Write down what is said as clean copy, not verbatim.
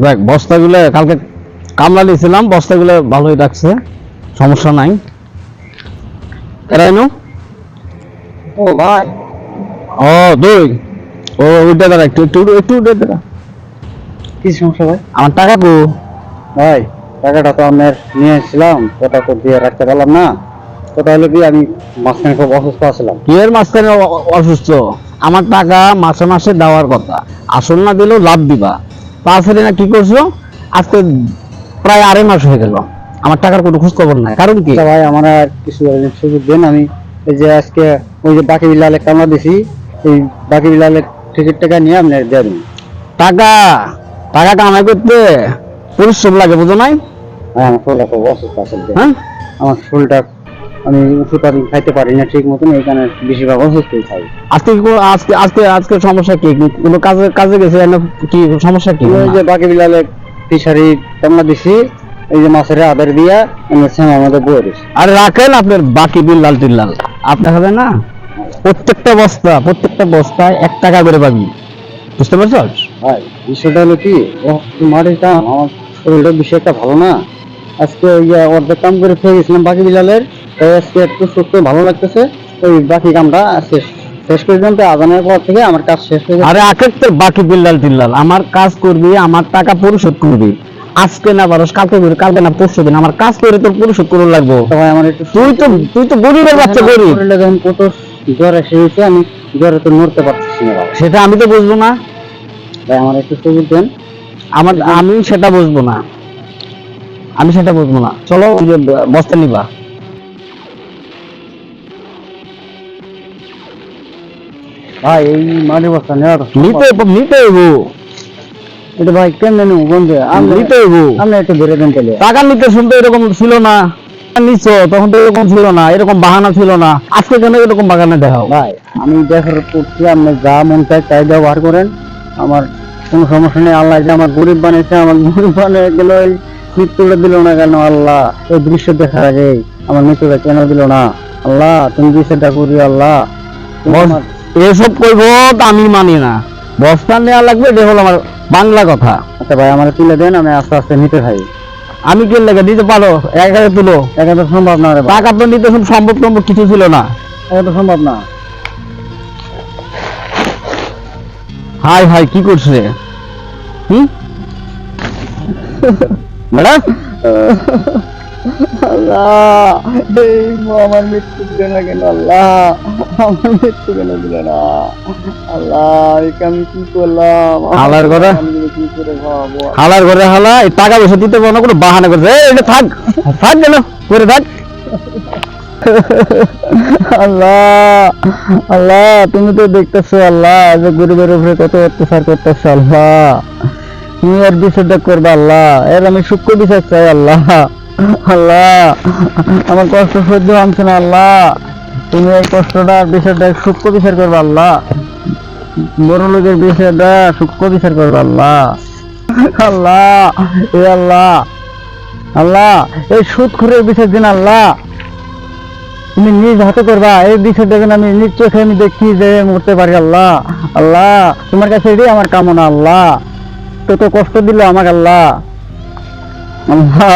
দেখ বস্তাগুলো কালকে কামলা দিয়েছিলাম, বস্তাগুলো ভালোই রাখছে, সমস্যা নাই। এরাইনু ও ভাই, ও দুই ও উঠে দাঁড়া, একটু একটু একটু উঠে দাঁড়া। কি সমস্যা ভাই? আমার টাকা কো? ভাই টাকাটা তো আপনার নিয়ে এসেছিলাম, ওটা তো দিয়ে রাখতে পারলাম না। ওটা হলো কি, আমি মাঝখানে খুব অসুস্থ আছিলাম। কি এর মাঝখানে অসুস্থ? আমার টাকা মাসে মাসে দেওয়ার কথা, আসল না দিলেও লাভ দিবা। তাছাড়া না কি করছো, আজকে প্রায় 2.5 মাস হয়ে গেল আমার টাকার কোনো খোঁজ খবর নাই। কারণ কি? আচ্ছা ভাই, আমার আর কিছু সুযোগ দেন। আমি এই যে আজকে ওই যে বাকি বিলালে কামলা দিছি, এই বাকি বিলালের টিকিট টাকা নিয়ে আপনি দিয়ে দিন। টাকা টাকা কামাই করতে পরিশ্রম লাগে, বুঝো নাই? হ্যাঁ, আমার শরীরটা খুব অসুস্থ আসলে। হ্যাঁ, আমার শরীরটা, আমি ওষুধ আমি খাইতে পারি না ঠিক মতন, এইখানে বেশিরভাগ অসুস্থই খাই। আজকে আজকে আজকে আজকে সমস্যা কি? কোনো কাজে কাজে গেছে না কি? সমস্যা কি? ওই যে বাকি বিলালে ফিশারি কামলা দিছি, এই যে মাছের আদার দিয়া আমাদের বয়ে দিছি। আরে রাখেন আপনার বাকি বিল্লাল টিল্লাল, আপনার হবে না। প্রত্যেকটা বস্তায় 1 টাকা করে পাবি, বুঝতে পারছো? ভাই বিষয়টা হলো কি, মাটির কাম, আমার শরীরটা বেশি একটা ভালো না। আজকে ওই যে অর্ধেক কাম করে খেয়ে গেছিলাম বাকি বিলালের, তাই আজকে একটু সুস্থ ভালো লাগতেছে। ওই বাকি কামটা শেষ শেষ পর্যন্ত আজানের পর থেকে আমার কাজ শেষ হয়ে গেছে। আরে আখের তোর বাকি বিল্লাল টিল্লাল, আমার কাজ করবি, আমার টাকা পরিশোধ করবি। আজকে না পারস কালকে করবি, কালকে না পরশু দিন আমার কাজ করে তোর পরিশোধ করে লাগবো। তো ভাই আমার একটু তুই তো গরিবের বাচ্চা, গরিব। শরীরে যখন কত জ্বর এসে গেছে, আমি জ্বরে তো নড়তে পারতেছি না ভাই। সেটা আমি তো বুঝবো না, ভাই আমার একটু সুযোগ দেন। আমি সেটা বুঝবো না, আমি সেটা বুঝবো না। চলো ওই যে বস্তা নিবা। ভাই এই মাটির বস্তা নেওয়া নিতে হইবো, এটা ভাই কেমন নেব বন্ধু? নিতে হইবো। আপনি একটু ধরে দেন তাহলে। টাকা নিতে শুনতে এরকম ছিল না, নিচ্ছ তখন তো এরকম ছিল না, এরকম বাহানা ছিল না। আজকে কেন এরকম বাগানে দেখাও? ভাই আমি দেখার করছি, আপনি যা মন চায় তাই ব্যবহার করেন, আমার কোনো সমস্যা নেই। আল্লাহ যে আমার গরিব বানিয়েছে, আমার গরিব বানিয়ে গেল, এই মৃত্যুটা দিল না কেন আল্লাহ? এই দৃশ্য দেখার আগে আমার মৃত্যুটা কেন দিল না আল্লাহ? তুমি দৃশ্যটা করি আল্লাহ। তুমি আমার- এসব কইব আমি মানি না, বস্তা নেওয়া লাগবে, এটা হলো আমার বাংলা কথা। আচ্ছা ভাই আমার তুলে দেন, আমি আস্তে আস্তে নিতে থাকি। আমি কি লেগে দিতে পারো? একা তুলো, একা তো সম্ভব না রে ভাই, টাকা তো নিতে সম্ভব সম্ভব কিছু ছিল না। একা তো সম্ভব না। হাই হাই কি করছে? ম্যাডাম আল্লাহ, এই আমার মৃত্যু দিলে না কেন আল্লাহ? আমার মৃত্যু কেন দিলে না আল্লাহ? একে আমি কি করলাম? হালার ঘরে কি করে খাওয়াবো? হালার ঘরে হালা, এই টাকা পয়সা দিতে পারো না, কোনো বাহানা করছে। এটা থাক থাক কেন করে থাক। আল্লাহ, আল্লাহ তুমি তো দেখতেছো আল্লাহ, যে গরিবের উপরে কত অত্যাচার করতেছো আল্লাহ। তুমি এর বিচারটা করবা আল্লাহ, এর আমি সূক্ষ্ম বিচার চাই আল্লাহ। আল্লাহ আমার কষ্ট সহ্য হচ্ছে না আল্লাহ, তুমি এই কষ্টটা বিচারটা সূক্ষ্ম বিচার করবা আল্লাহ। বড় লোকের বিচারটা সূক্ষ্ম বিচার করবা আল্লাহ। আল্লাহ এ আল্লাহ, আল্লাহ এই সুদখোরের বিচার দিন আল্লাহ, তুমি নিজ হাতে করবা। এই বিচার দেখেন আমি নিজ চোখে আমি দেখি যে মরতে পারি আল্লাহ। আল্লাহ তোমার কাছে এটাই আমার কামনা আল্লাহ, তত কষ্ট দিল আমাকে আল্লাহ। আল্লাহ